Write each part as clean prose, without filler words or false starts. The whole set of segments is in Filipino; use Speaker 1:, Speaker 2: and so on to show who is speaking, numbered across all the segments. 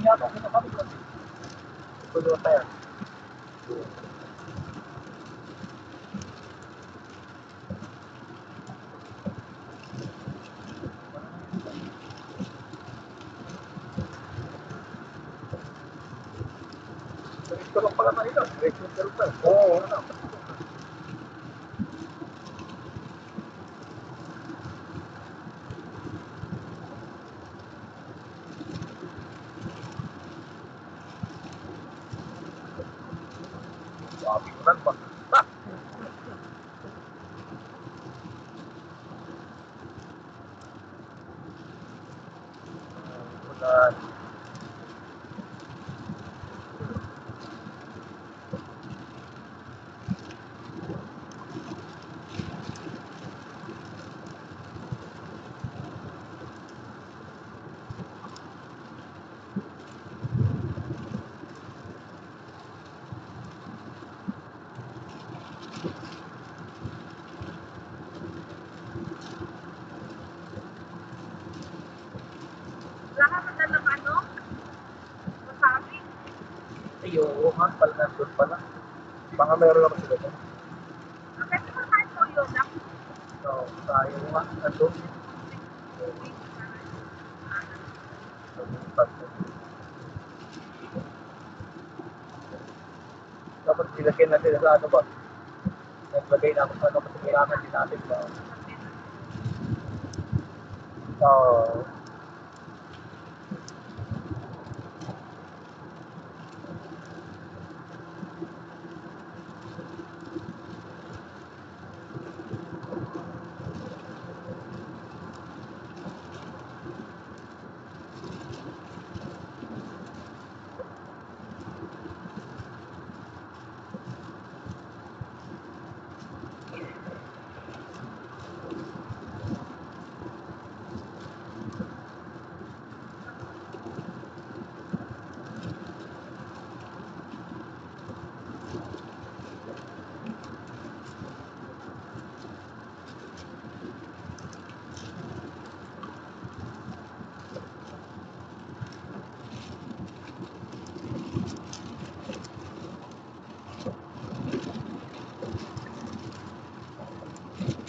Speaker 1: Yata ko na kami. Pulo tayo. Ito lang pala na ito. Oo. Sabi ko lang ba? Ay, oo nga, pala nandun pala. Baka meron ako sila doon.
Speaker 2: Pwede mo kahit toyo lang.
Speaker 1: Oo, tayo nga, nandun. Dapat ilagay natin sa ano ba? Naglagay na ako sa ano kasi kailangan din natin ba? Oo.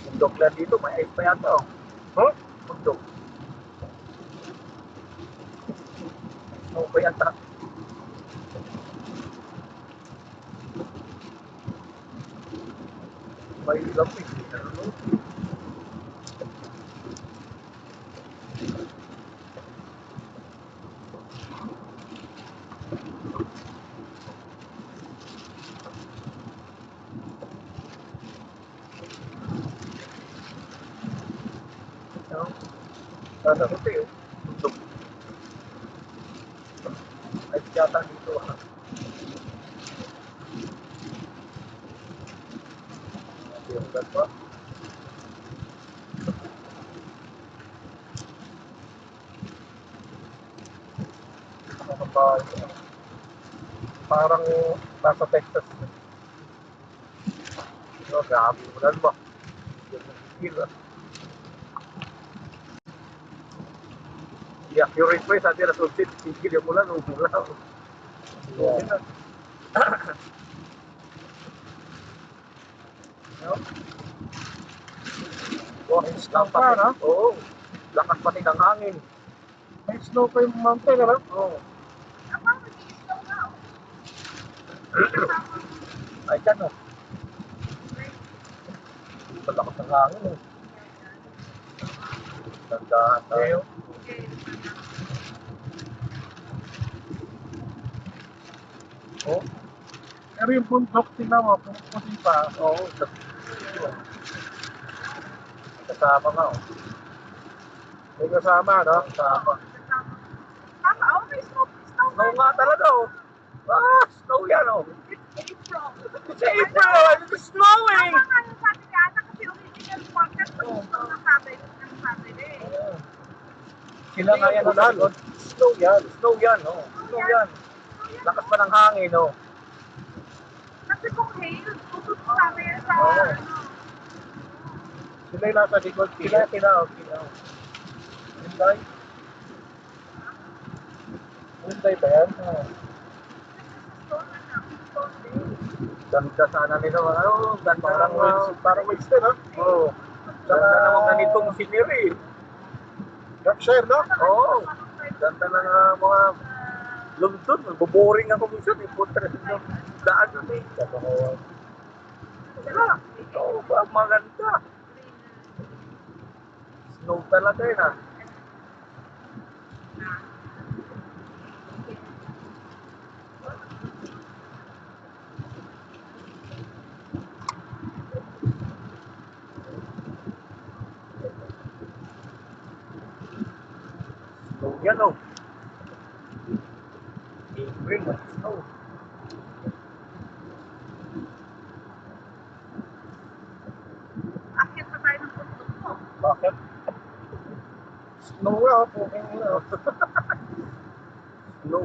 Speaker 1: Bundok lang dito, may ice pa yata oh. Huh? Bundok. Ano pa yata? May lamig. Ano? Ano? Sana ko tayo. Bundok. Ice yata dito ah. Yung ba? Parang nasa Texas. No, grabe mo lang ba? Yung skill ah. I-accurate mo yung sabi na sultit, skill yung mula, umulang. Yeah. No? Oh,
Speaker 3: Snow pa, no?
Speaker 1: Oo. Lakas pati ng hangin.
Speaker 3: May snow pa yung mountain, ano?
Speaker 1: Oo.
Speaker 2: Ako, mag-i-slow na.
Speaker 1: Ay, dyan oh. Malakas ng hangin eh. Tandaan tayo. Oh.
Speaker 3: Pero yung bundok, tingnan mo, pupusin pa.
Speaker 1: Oo. Kasama nga oh.
Speaker 3: May kasama, no?
Speaker 1: Tama.
Speaker 2: Tama, oh, may snow. Snow
Speaker 1: Snow nga talaga, oh. Ah, snow yan, oh.
Speaker 2: It's April.
Speaker 1: It's April, and it's snowing.
Speaker 2: Tama nga yung sabi ni Ana kasi original forecast pag snow ng Saturday.
Speaker 1: Sila nga yan,
Speaker 3: Ulan.
Speaker 1: likod.
Speaker 3: Snow yan.
Speaker 1: Snow yan, oh. Snow yan. Lakas pa ng hangin, oh.
Speaker 2: Kasi kung hail, tututusabi yan sa
Speaker 1: Oo.
Speaker 2: ano.
Speaker 3: Sila yung nasa likod.
Speaker 1: Sila, oh. Hyundai.
Speaker 3: Hyundai ba yan?
Speaker 2: Stone na, stone day.
Speaker 1: Ganda sana nila, ano, ganda lang,
Speaker 3: Parang waste din, ha?
Speaker 1: oh. Ganda naman ganitong scenery.
Speaker 3: Yorkshire, no?
Speaker 1: Oo. Ganda ng mga London. Boboring ako minsan. Punta na sa daan yun eh. Sila. Oo, maganda. Snow talaga yun ah. Snow yan oh. April, snow.
Speaker 2: Akit pa tayo ng bundok mo.
Speaker 3: Bakit? Snow nga, puking ina.
Speaker 1: Snow.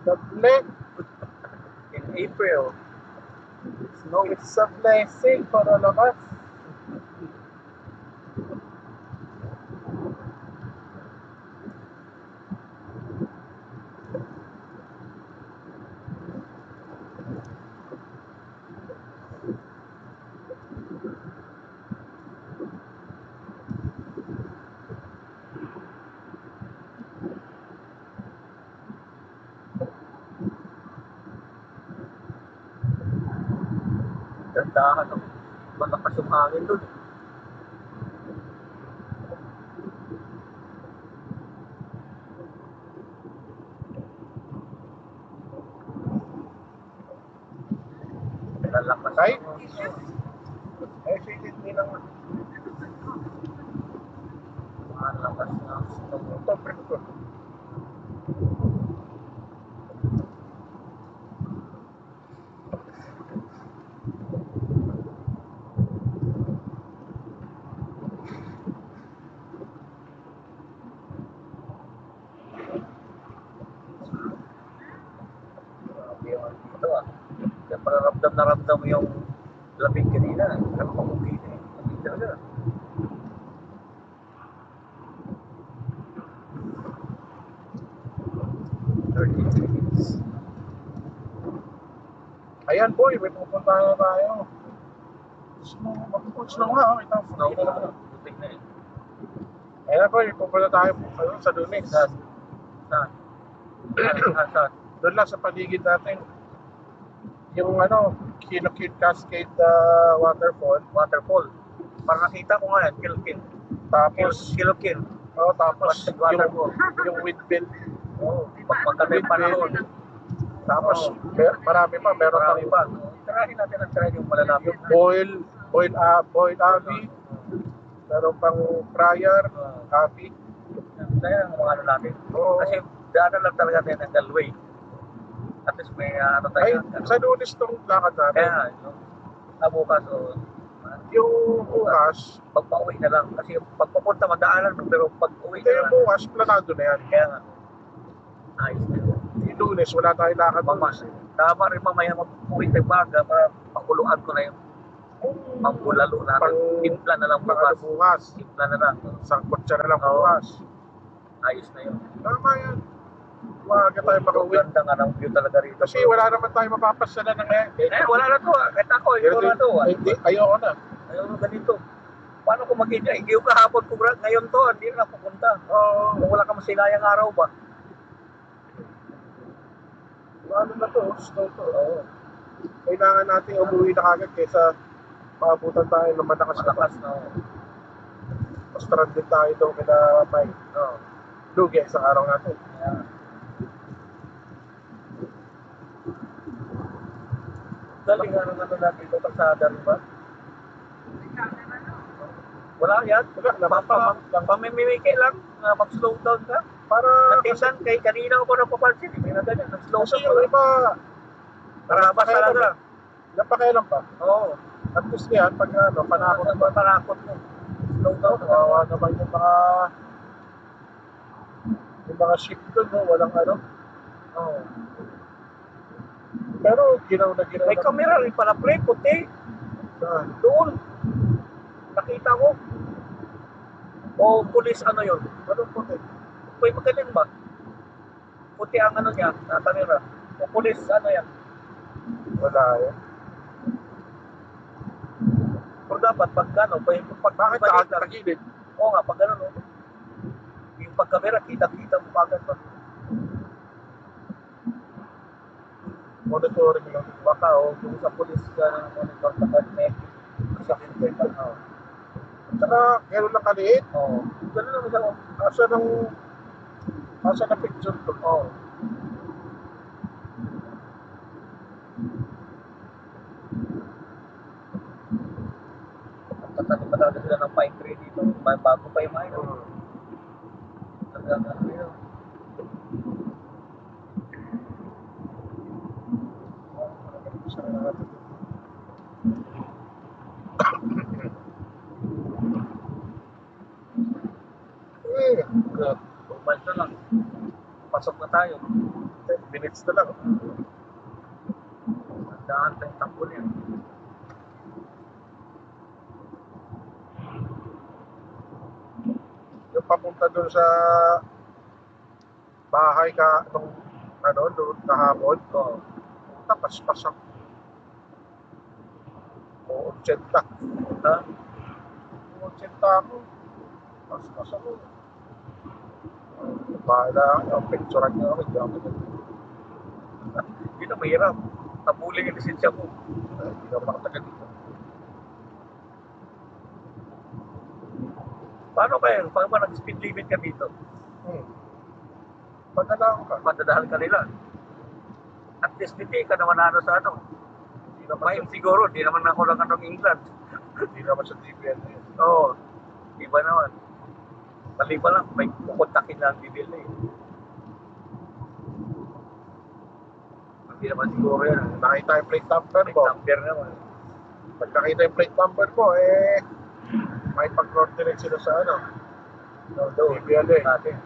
Speaker 3: Lovely.
Speaker 1: In April. Snow.
Speaker 3: It's a blessing for all of us.
Speaker 1: Dandahan oh. Malakas yung hangin dun. Lalakas.
Speaker 3: Ay?
Speaker 1: Eh, sige, hindi lang. Malakas na.
Speaker 3: Ito, presto.
Speaker 1: Grabe yung ano dito ah. Kaya parang ramdam na ramdam mo yung lamig kanina. Parang pamugi na eh. Lamig talaga. Minutes.
Speaker 3: Ayan, boy, may pupuntahan na tayo. Snow, snow nga, oh. Ito,
Speaker 1: Snow
Speaker 3: pupunta
Speaker 1: na.
Speaker 3: na.
Speaker 1: Putik na eh.
Speaker 3: Ayan, boy, pupunta tayo sa Dunex.
Speaker 1: Saan? Saan? Saan?
Speaker 3: Doon lang sa paligid natin. Yung Kinokit Cascade waterfall.
Speaker 1: Waterfall. Para nakita ko nga yan. Kilokil.
Speaker 3: Tapos,
Speaker 1: Kilokil.
Speaker 3: tapos
Speaker 1: Waterfall.
Speaker 3: yung windmill.
Speaker 1: Oo. Pag maganda yung panahon.
Speaker 3: Tapos, marami pa. Meron
Speaker 1: Marami
Speaker 3: pa.
Speaker 1: pa. Tirahin natin ang tirahin yung malalapit.
Speaker 3: Yung Boyle Abbey. Meron pang Friar Abbey.
Speaker 1: Kaya ang mga ano natin.
Speaker 3: Oo.
Speaker 1: Kasi daanan lang talaga tayo ng Galway. At least may ano tayo.
Speaker 3: Ay, sa Dunex tong lakad natin.
Speaker 1: Kaya, bukas o
Speaker 3: Yung bukas,
Speaker 1: pagpa-uwi na lang. Kasi pag papunta madaanan mo, pero pag-uwi
Speaker 3: hindi
Speaker 1: na
Speaker 3: yung
Speaker 1: lang.
Speaker 3: bukas, planado na yan.
Speaker 1: Kaya nga. Ayos na yun.
Speaker 3: Yung Lunes, wala tayong lakad.
Speaker 1: Mama, tama rin mamaya mag-uwi tayo baga para pakuluan ko na yung pangkulalo natin. Timpla na lang bukas.
Speaker 3: Bukas.
Speaker 1: Timpla na lang.
Speaker 3: Sangkot siya na lang
Speaker 1: Oo.
Speaker 3: bukas.
Speaker 1: Ayos na yun.
Speaker 3: Tama yan. Maaga tayo makauwi.
Speaker 1: Ganda nga ng view talaga rito.
Speaker 3: Kasi wala naman tayo mapapasala ng
Speaker 1: Wala na to ah. Kahit ako, ito na to ah.
Speaker 3: Hindi, ayoko na.
Speaker 1: Ayun, ganito. Paano ko mag-enjoy? Yung kahapon ko, ngayon to, hindi na pupunta.
Speaker 3: Oo.
Speaker 1: Kung wala ka masinayang araw ba?
Speaker 3: Ano na to? Snow to. Oo. Kailangan natin umuwi na kagad kaysa maabutan tayo ng malakas na
Speaker 1: Malakas na.
Speaker 3: stranded tayo doon kina Mike.
Speaker 1: Oo.
Speaker 3: Lugi sa araw natin.
Speaker 1: Yeah. Galing nga naman natin ito, kalsada rin ba? Wala yan.
Speaker 3: Wala, napapamak lang.
Speaker 1: Pamimimiki lang na mag-slow down ka.
Speaker 3: Para,
Speaker 1: Natindan kay kanina ko napapansin. Hindi na ganyan. Nag-slow
Speaker 3: kasi
Speaker 1: down
Speaker 3: yung
Speaker 1: ko.
Speaker 3: iba,
Speaker 1: Karabas talaga.
Speaker 3: napakialam pa.
Speaker 1: Oo.
Speaker 3: At least yan, pag ano, panakot
Speaker 1: Panakot ba? Panakot mo. Slow down ka.
Speaker 3: kawawa naman yung mga ship doon, no? Walang ano.
Speaker 1: Oo.
Speaker 3: Pero ginaw na ginaw
Speaker 1: May
Speaker 3: na.
Speaker 1: camera rin pala, pre. Puti.
Speaker 3: Saan?
Speaker 1: Doon. Nakita ko. O pulis ano yun?
Speaker 3: Anong puti?
Speaker 1: May magaling ba? Puti ang ano niya, na camera. O pulis, ano yan?
Speaker 3: Wala yan.
Speaker 1: Pero dapat pag gano'n, pag
Speaker 3: Bakit
Speaker 1: balik lang.
Speaker 3: nakagilid?
Speaker 1: Oo nga, pag gano'n, no? Yung pag camera, kita-kita mo agad ba?
Speaker 3: Monitoring lang.
Speaker 1: Baka, o kung sa pulis ka ng monitor sa connect, sa internet, oo.
Speaker 3: Tsaka, gano'n lang kaliit.
Speaker 1: Oo. Gano'n naman siya, oh.
Speaker 3: Asa na picture to?
Speaker 1: Oo. Tatanim pa talaga sila ng pine tree dito. Bago pa yung mga yun. Talagang ano yun.
Speaker 3: God.
Speaker 1: 2 months na lang. Pasok na tayo.
Speaker 3: 10 minutes na lang.
Speaker 1: Tandaan tayong takbo niya.
Speaker 3: Yung papunta doon sa bahay ka, nung ano, doon kahapon.
Speaker 1: Oo.
Speaker 3: Tapos-pasak. O, 80.
Speaker 1: Ha?
Speaker 3: 80 ako. Pas-pasak ako. Bahala, ang picturean niyo ako, hindi ako ganun.
Speaker 1: Hindi na mahirap. Tabuling yung lisensya ko.
Speaker 3: Hindi ako nakatagal dito.
Speaker 1: Paano kaya? Pag ba nag-speed limit ka dito?
Speaker 3: Padala ako ka.
Speaker 1: Madadahal ka nila. At least hindi ka naman ano sa ano.
Speaker 3: Hindi naman
Speaker 1: Mahim siguro, hindi naman ako lang anong England.
Speaker 3: Hindi naman sa TVN na yun.
Speaker 1: Oo. Iba naman. Mali pa lang, may kukontakin na ang bibil na eh. Hindi naman siguro yan.
Speaker 3: Nakita yung plate number
Speaker 1: May
Speaker 3: mo.
Speaker 1: number naman.
Speaker 3: Pag nakita yung plate number mo, may pag-coordinate sila sa ano.
Speaker 1: No, doon.
Speaker 3: TVN eh.
Speaker 1: Natin.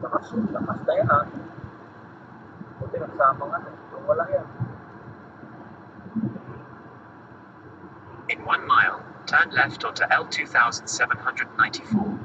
Speaker 1: Lakas na yan ha. Buti nagsama nga. Kung wala yan.
Speaker 4: In 1 mile, turn left onto L2794.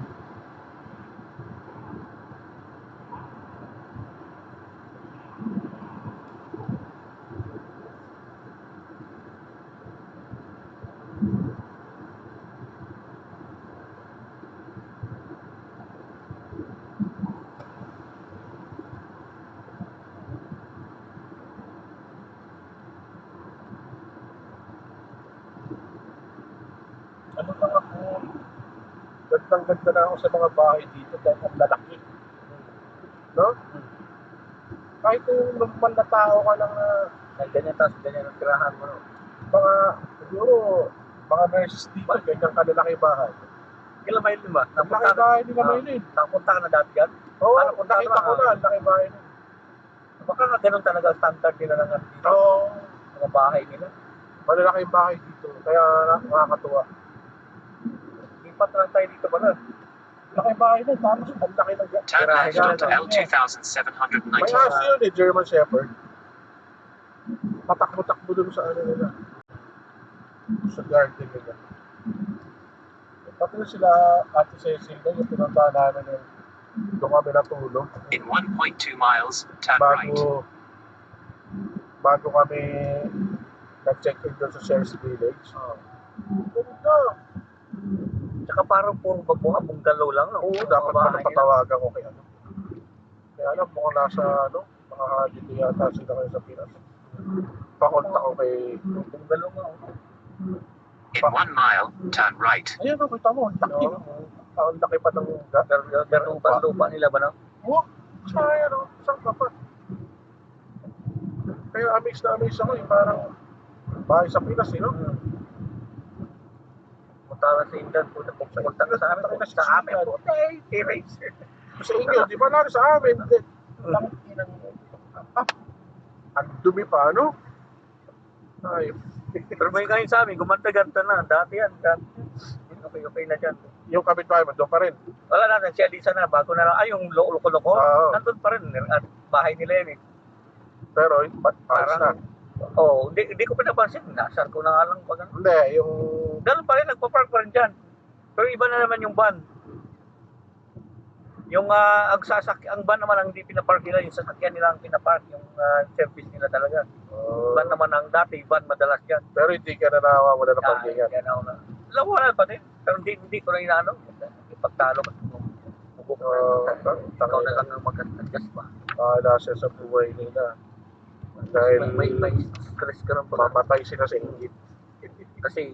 Speaker 3: Ano lang ako, gandang-ganda na ako sa mga bahay dito dahil ang lalaki. No? Kahit yung normal na tao ka lang na
Speaker 1: Ay, ganyan tapos ganyan ang tirahan mo. No?
Speaker 3: mga, siguro, mga nurses dito, ganyan kalalaki bahay.
Speaker 1: Kailan may lima?
Speaker 3: Ang laki bahay nila Maylin.
Speaker 1: Nakapunta ka na dati yan?
Speaker 3: Oo,
Speaker 1: Ano, punta
Speaker 3: nakita
Speaker 1: ka
Speaker 3: ko
Speaker 1: na,
Speaker 3: na, ang laki bahay nila.
Speaker 1: Baka nga ganun talaga ang standard nila ng ano dito.
Speaker 3: Oo,
Speaker 1: Mga bahay nila.
Speaker 3: malalaki bahay dito, kaya nakakatuwa.
Speaker 1: Lipat lang tayo dito pala.
Speaker 3: Laki bahay na, tapos ang laki ng
Speaker 4: Turn left
Speaker 1: Gracias.
Speaker 4: onto
Speaker 3: May
Speaker 4: L2794.
Speaker 3: aso yun eh, German Shepherd. Patakbo-takbo dun sa ano nila. Sa garden nila. Pati na sila, Ate Cecil na yung pinuntahan namin yung doon kami natulog.
Speaker 4: In 1.2 miles, turn right.
Speaker 3: Bago kami nag-check-in doon sa Shares Village. Ganda.
Speaker 1: Tsaka parang puro mga bungalow lang. No?
Speaker 3: Oo, dapat
Speaker 1: Mga
Speaker 3: pa
Speaker 1: bahay
Speaker 3: napatawagan ko kay ano. Kaya alam, mukhang nasa ano, mga dito yata sila kayo sa Pinas. Pakonta ko kay...
Speaker 1: nila. Bungalow nga. Oh.
Speaker 4: In 1 mile, turn right.
Speaker 3: Ayun, kita mo, ang laki.
Speaker 1: No?
Speaker 3: Ang laki pa ng...
Speaker 1: Pero lupa nila ba na?
Speaker 3: Oh, sayang, no? Saan ka pa? Kaya amaze na amaze ako, yung parang bahay sa Pinas, no?
Speaker 1: Punta ka sa Indan, punta ka sa amin, punta sa amin, punta T-Rex.
Speaker 3: Sa inyo, di ba lalo sa amin? Ang dumi pa, ano? Ay,
Speaker 1: Pero may kain sa amin, gumanda-ganda na, dati yan, okay na dyan.
Speaker 3: yung kapitbahay mo, doon pa rin.
Speaker 1: Wala na, si Alisa na, bago na lang, yung loko-loko,
Speaker 3: Oo.
Speaker 1: nandun pa rin, at bahay nila yun eh.
Speaker 3: Pero, pares na.
Speaker 1: Hindi ko pinapansin, nasar ko na nga lang pag ano.
Speaker 3: Hindi, yung...
Speaker 1: Ganun pa rin, nagpa-park pa rin dyan. Pero iba na naman yung van. Yung ang van naman ang hindi pinapark nila, yung sasakyan nila ang pinapark, yung service nila talaga. Van naman ang dati, van madalas yan.
Speaker 3: Pero hindi ka na nakawawala ng parkingan.
Speaker 1: Yan ako na. Lawanan pa din, pero hindi ko na inaano. Ipagtalo ka. Ikaw na lang ang mag-adjust pa.
Speaker 3: Bahala siya sa buhay nila. Dahil
Speaker 1: may stress ka rin pa.
Speaker 3: mamatay sila sa inggit.
Speaker 1: Kasi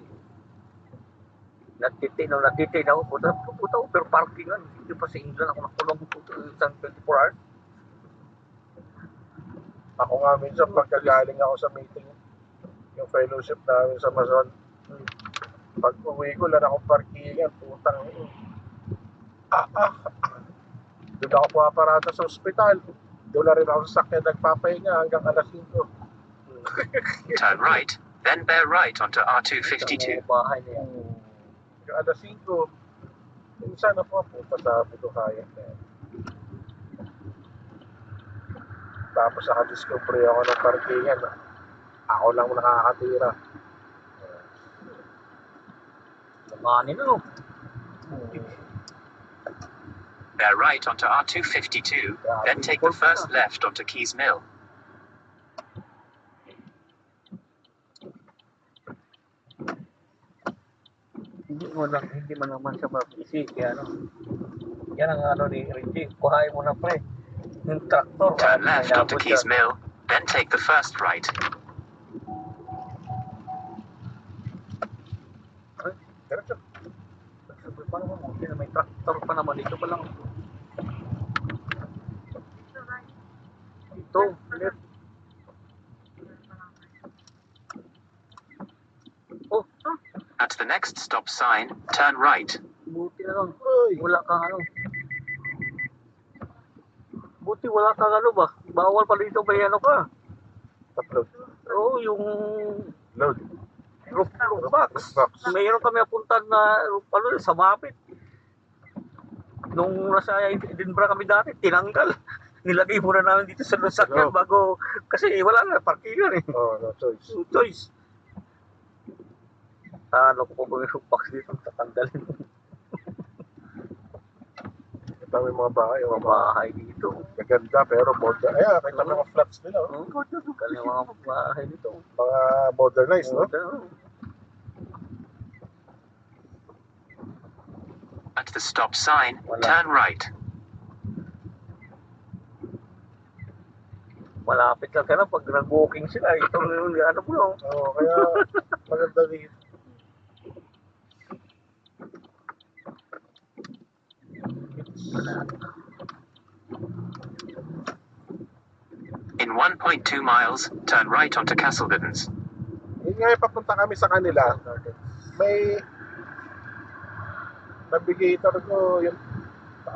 Speaker 1: natitinaw puta pero parkingan hindi pa sa England ako nakulong isang 24 hours.
Speaker 3: Ako nga minsan pagkagaling ako sa meeting, yung fellowship namin sa Mazon, pag uwi ko lang akong parkingan, putang doon ako pumaparada sa ospital. Doon na rin ako sa sakyan nagpapahinga hanggang alas 5.
Speaker 4: Turn right, then bear right onto R252.
Speaker 1: Bahay na yan.
Speaker 3: Hanggang alas 5. Minsan na po punta sa Buduhayan na yan. Tapos nakadiscovery ako ng parkingan. Ako lang nakakatira.
Speaker 1: Lamanin no.
Speaker 4: Bear right onto R252, then take the first left onto Keys Mill.
Speaker 1: Hindi man naman siya mag-isip kaya ano. Yan ang ano ni Reggie, kuhain mo na pre. Yung traktor.
Speaker 4: Turn left onto Keys Mill, then take the first right.
Speaker 3: Diretso.
Speaker 1: Sabi pa naman, may traktor pa naman. Dito pa lang. Ito, left. Oh,
Speaker 4: At the next stop sign, turn right.
Speaker 1: buti na lang.
Speaker 3: Uy!
Speaker 1: Wala kang ano. Buti wala kang ano ba? Bawal pa dito may ano ka.
Speaker 3: Upload.
Speaker 1: Oo, yung
Speaker 3: Load.
Speaker 1: roof box. Mayroon kami napuntan na ano, sa Mapit. Nung nasa Edinburgh kami dati, tinanggal. Nilagay muna namin dito sa lusakyan bago, kasi wala na, parkingan eh.
Speaker 3: Oh, no choice.
Speaker 1: No choice. Ano ko po yung roof box dito, tatanggalin.
Speaker 3: Ito may mga bahay. Yung mga
Speaker 1: Bahay dito.
Speaker 3: maganda pero modern. Ayan, kita mo mga flats nila. Oh.
Speaker 1: Kaya mga bahay dito.
Speaker 3: Mga modernized, no?
Speaker 4: At the stop sign, turn right.
Speaker 1: Malapit lang ka na pag nag-walking sila. Ito ano po.
Speaker 3: Oo, kaya maganda dito.
Speaker 4: In 1.2 miles, turn right onto Castle Gardens.
Speaker 3: Yun nga, papunta kami sa kanila. May navigator ko, yung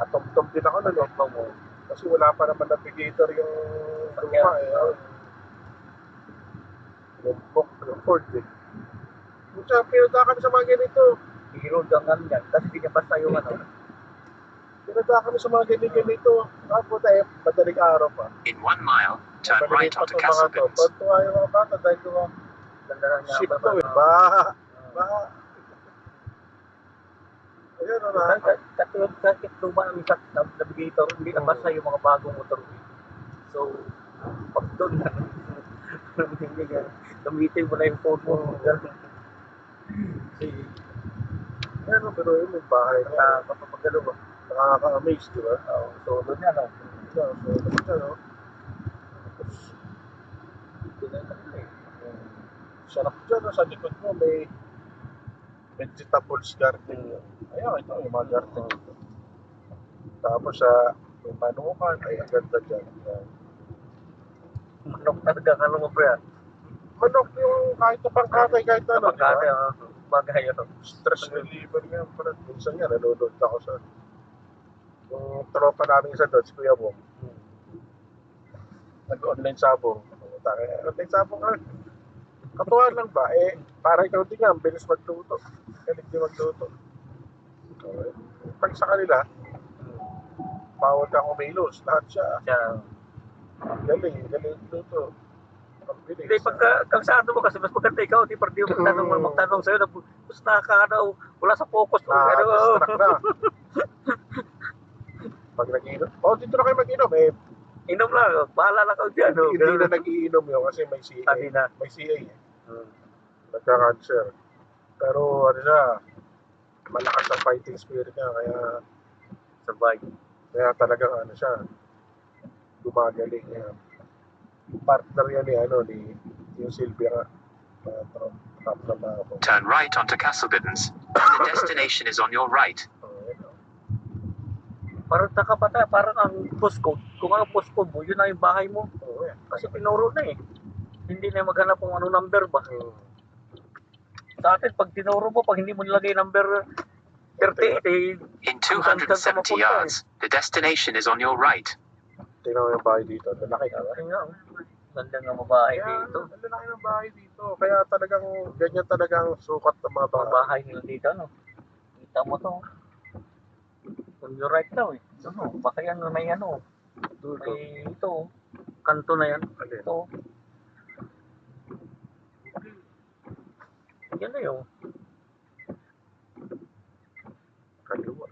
Speaker 3: tom-tom din ako na mo. Kasi wala pa naman navigator yung luma eh. Yung Ford eh. Kung pinunta kami sa mga ganito.
Speaker 1: Hero dangan yan. Tapos hindi niya basta yung ano.
Speaker 3: Pinunta kami sa mga ganito. Puta eh, madaling araw pa.
Speaker 4: In 1 mile, turn right onto
Speaker 3: Mga
Speaker 4: Castle
Speaker 3: to.
Speaker 4: Gardens.
Speaker 3: Tontuwa yung mga bata dahil ko
Speaker 1: Ganda lang niya.
Speaker 3: ship to eh. Baha. Ayun o na.
Speaker 1: Katulad kahit luma ng isang navigator, hindi na basta yung mga bagong motor. So, pag doon na, gamitin mo na yung phone mo.
Speaker 3: Pero yun, may bahay na.
Speaker 1: Kapapagalo ba?
Speaker 3: Nakaka-amaze, di ba?
Speaker 1: So, doon yan.
Speaker 3: Sarap dyan, sa likod mo may vegetables garden. Ayan, ito yung mga garden dito. Tapos sa may manukan, ay ang ganda dyan.
Speaker 1: Manok talaga ang ano mo, pre.
Speaker 3: Manok yung kahit na pangkatay, kahit na ano.
Speaker 1: Kapag
Speaker 3: diba?
Speaker 1: bagay, ano.
Speaker 3: Stress reliever nga. Parang minsan nga, nanonood ako sa yung tropa namin sa doon, si Kuya Bong. Nag-online sabong. Online sabong ka. Katuwa lang ba? Para ikaw din nga, ang bilis magluto. Galing din magluto. Pag sa kanila, bawal kang umilos. Lahat siya.
Speaker 1: Siya.
Speaker 3: Galing luto. Ang bilis.
Speaker 1: Hindi, pagka kalsado mo kasi, mas maganda ikaw, di parang di mo magtanong sa'yo, gusto ka na, wala sa focus mo.
Speaker 3: Na-distract na. Pag nag-inom, dito na kayo mag-inom.
Speaker 1: Inom lang, bahala na kayo dyan.
Speaker 3: Hindi na nag-iinom yun kasi may CA.
Speaker 1: Sabi na.
Speaker 3: May CA. Nagka-cancer. Pero ano siya, malakas ang fighting spirit niya. Kaya talagang ano siya, gumagaling niya. Partner yan ni yung Silvia.
Speaker 4: Turn right onto Castlebittens. The destination is on your right.
Speaker 1: Parang nakapata, parang ang postcode. Kung ano postcode mo, yun na yung bahay mo. Kasi pinuro na eh. Hindi na maghanap kung ano number ba. Sa atin, pag tinuro mo, pag hindi mo nilagay number 38,
Speaker 4: In 270 yards, the destination is on your right.
Speaker 3: Tingnan mo yung bahay dito. Lalaki ka ba?
Speaker 1: Ay nga, ganda nga mabahay
Speaker 3: Kaya,
Speaker 1: dito.
Speaker 3: ang lalaki ng bahay dito. Kaya talagang, ganyan talagang sukat ng mga
Speaker 1: Mga
Speaker 3: bahay.
Speaker 1: bahay nila dito, no? Kita mo to. On your right daw eh. Ano, baka yan may ano. May ito. Kanto na yan.
Speaker 3: Alin?
Speaker 1: Ito. Yan na yun.
Speaker 3: Kaliwa.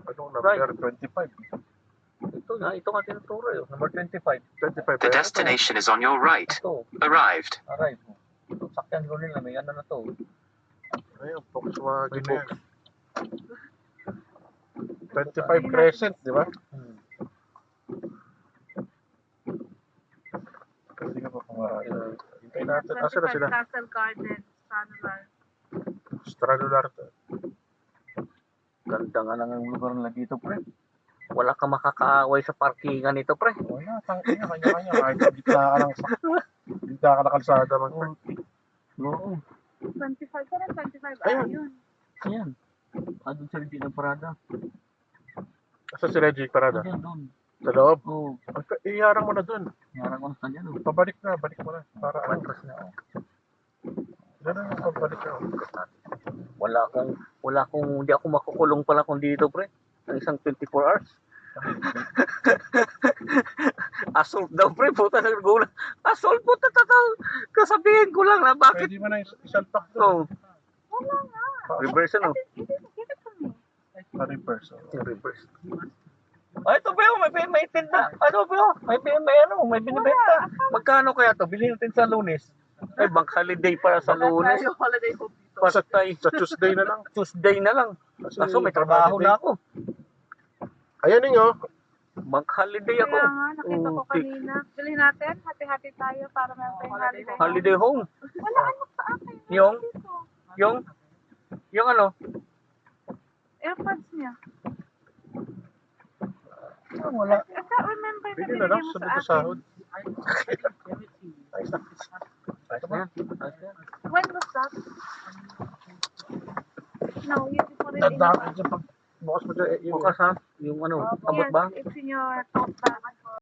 Speaker 3: Anong
Speaker 1: Right.
Speaker 3: number? 25.
Speaker 1: Ito nga tinuturo yun. Number 25.
Speaker 3: 25.
Speaker 4: The destination is on your right.
Speaker 1: Ito.
Speaker 4: Arrived.
Speaker 1: Arrive. Ito, sakyan ko nila. May ano na to.
Speaker 3: Ayun, Volkswagen na yan.
Speaker 1: May
Speaker 3: 25 Crescent, di ba? Hindi ka pa kumain. Hintayin natin. Asa na sila?
Speaker 2: Castle Garden, Sanular.
Speaker 3: Stranular to.
Speaker 1: Ganda nga lang ang lugar nila dito, pre. Wala ka makakaaway sa parkingan nito, pre.
Speaker 3: Wala, tangin na kanya-kanya. Kahit gitna ka lang sa... Gitna ka na kalsada man.
Speaker 1: Oo.
Speaker 2: 25 ka rin, 25.
Speaker 3: Ayun.
Speaker 2: Ayun.
Speaker 1: Ayan. Doon sa hindi ng parada.
Speaker 3: Asa si Reggie Parada?
Speaker 1: Ayan, doon.
Speaker 3: Sa loob?
Speaker 1: Oo.
Speaker 3: Iharang mo na dun.
Speaker 1: Narang ko na sa dyan, oh.
Speaker 3: Pabalik na, balik mo na. Para ano?
Speaker 1: Matras na, oh.
Speaker 3: Diyan na, pabalik na.
Speaker 1: Hindi ako makukulong pala kung dito, pre. Ang isang 24 hours. Assault daw, pre. Puta na gulang. Assault, puta, kasabihin ko lang na bakit.
Speaker 3: Pwede mo na isalpak doon.
Speaker 1: Oh,
Speaker 2: Wala nga.
Speaker 1: reverse ano?
Speaker 2: Give it to me.
Speaker 3: Pa-reverse.
Speaker 1: Reverse. Ay, ito ba yun? May tinda. Ano ba yun? May binibenta. Magkano kaya to? Bilhin natin sa Lunes. Ay, bank holiday para sa Lunes.
Speaker 2: Holiday home dito.
Speaker 1: Patay.
Speaker 3: Sa Tuesday na lang.
Speaker 1: Tuesday na lang.
Speaker 3: Kasi
Speaker 1: Kaso may trabaho na ako.
Speaker 3: Ayan ninyo.
Speaker 1: Bank holiday ako.
Speaker 2: Kaya nga, nakita ko kanina. Bilhin natin, hati-hati tayo para meron tayong holiday.
Speaker 1: Holiday home.
Speaker 2: Wala ano sa akin.
Speaker 1: Yung?
Speaker 2: Dito.
Speaker 1: Yung ano?
Speaker 2: AirPods niya.
Speaker 1: Wala.
Speaker 2: I can't remember na
Speaker 3: Pwede
Speaker 2: binigay
Speaker 3: na lang.
Speaker 2: mo
Speaker 3: Sunod
Speaker 2: sa
Speaker 3: na sahod.
Speaker 2: akin.
Speaker 3: Ayos na.
Speaker 1: Ayos na yan. Ayos na yan.
Speaker 2: When was that? No, yun po rin.
Speaker 3: Tanda ka dyan. Bukas mo dyan.
Speaker 1: Bukas ha? Yung ano? Abot ba?
Speaker 2: Yes, it's in your tote bag.